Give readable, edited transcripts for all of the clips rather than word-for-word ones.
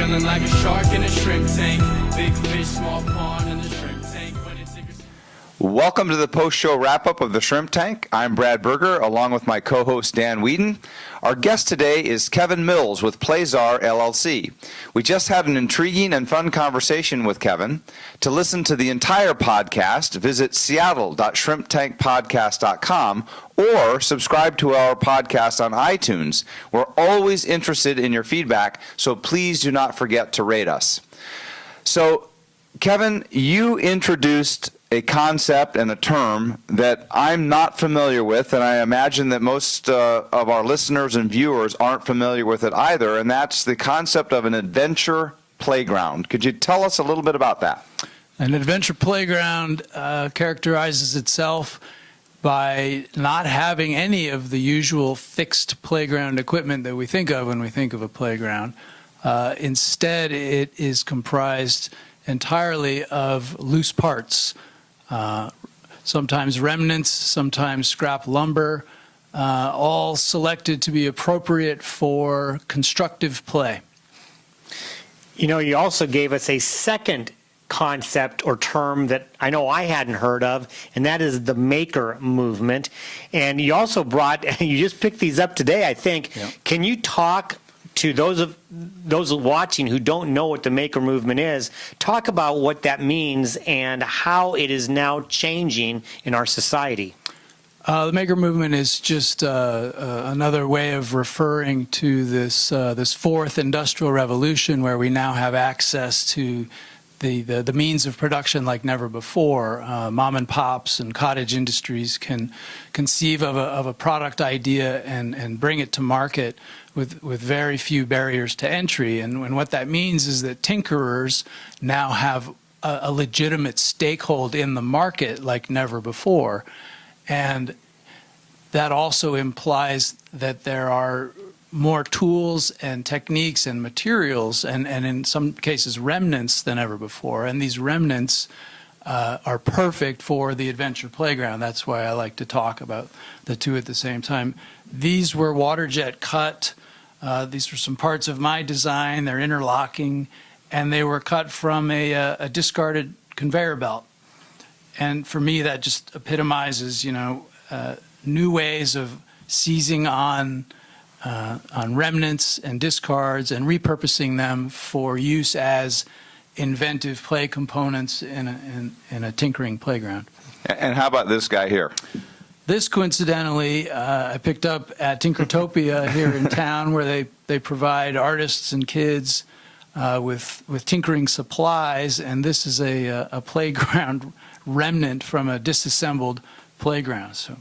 Feeling like a shark in a shrimp tank. Big fish, small pond in the shrimp tank. When it's Welcome to the post-show wrap-up of the Shrimp Tank. I'm Brad Berger, along with my co-host Dan Whedon. Our guest today is Kevin Mills with PlayCzar, LLC. We just had an intriguing and fun conversation with Kevin. To listen to the entire podcast, visit seattle.shrimptankpodcast.com or subscribe to our podcast on iTunes. We're always interested in your feedback, so please do not forget to rate us. So, Kevin, you introduced a concept and a term that I'm not familiar with, and I imagine that most of our listeners and viewers aren't familiar with it either, and that's the concept of an adventure playground. Could you tell us a little bit about that? An adventure playground characterizes itself by not having any of the usual fixed playground equipment that we think of when we think of a playground. Instead, it is comprised entirely of loose parts. Sometimes remnants, sometimes scrap lumber, all selected to be appropriate for constructive play. You know, you also gave us a second concept or term that I know I hadn't heard of, and that is the maker movement. And you also brought, you just picked these up today, I think. Yeah. Can you talk to those watching who don't know what the maker movement is, talk about what that means and how it is now changing in our society? The maker movement is just another way of referring to this fourth industrial revolution, where we now have access to the means of production like never before. Mom and pops and cottage industries can conceive of a product idea and bring it to market with very few barriers to entry. And what that means is that tinkerers now have a legitimate stakehold in the market like never before. And that also implies that there are more tools and techniques and materials and in some cases remnants than ever before. And these remnants are perfect for the adventure playground. That's why I like to talk about the two at the same time. These were water jet cut. These were some parts of my design. They're interlocking, and they were cut from a discarded conveyor belt. And for me, that just epitomizes, new ways of seizing on remnants and discards and repurposing them for use as inventive play components in a tinkering playground. And how about this guy here? This, coincidentally, I picked up at Tinkertopia here in town, where they provide artists and kids with tinkering supplies, and this is a playground remnant from a disassembled playground. So,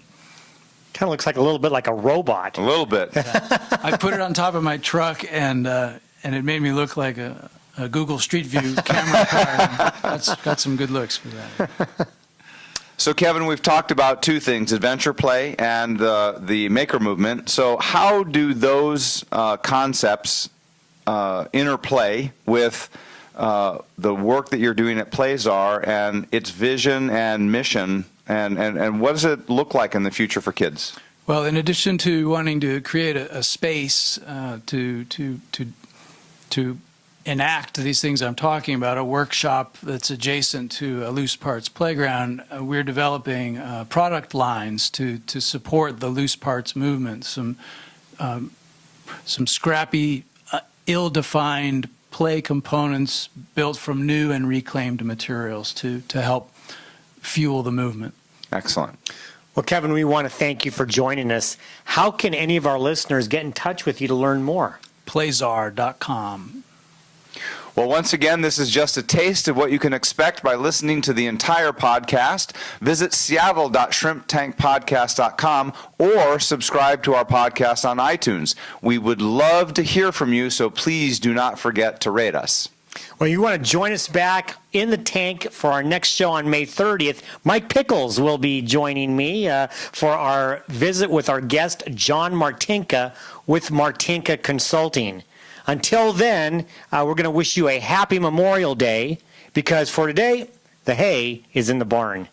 Kind of looks like a little bit like a robot. A little bit. I put it on top of my truck, and it made me look like a Google Street View camera car. That's got some good looks for that. So, Kevin, we've talked about two things, adventure play and the maker movement. So how do those concepts interplay with the work that you're doing at PlayCzar and its vision and mission, and what does it look like in the future for kids? Well, in addition to wanting to create a space to enact these things I'm talking about, a workshop that's adjacent to a loose parts playground, we're developing product lines to support the loose parts movement. Some scrappy, ill-defined play components built from new and reclaimed materials to help fuel the movement. Excellent. Well, Kevin, we want to thank you for joining us. How can any of our listeners get in touch with you to learn more? PlayCzar.com. Well, once again, this is just a taste of what you can expect by listening to the entire podcast. Visit seattle.shrimptankpodcast.com or subscribe to our podcast on iTunes. We would love to hear from you, so please do not forget to rate us. Well, you want to join us back in the tank for our next show on May 30th. Mike Pickles will be joining me for our visit with our guest, John Martinka, with Martinka Consulting. Until then, we're going to wish you a happy Memorial Day, because for today, the hay is in the barn.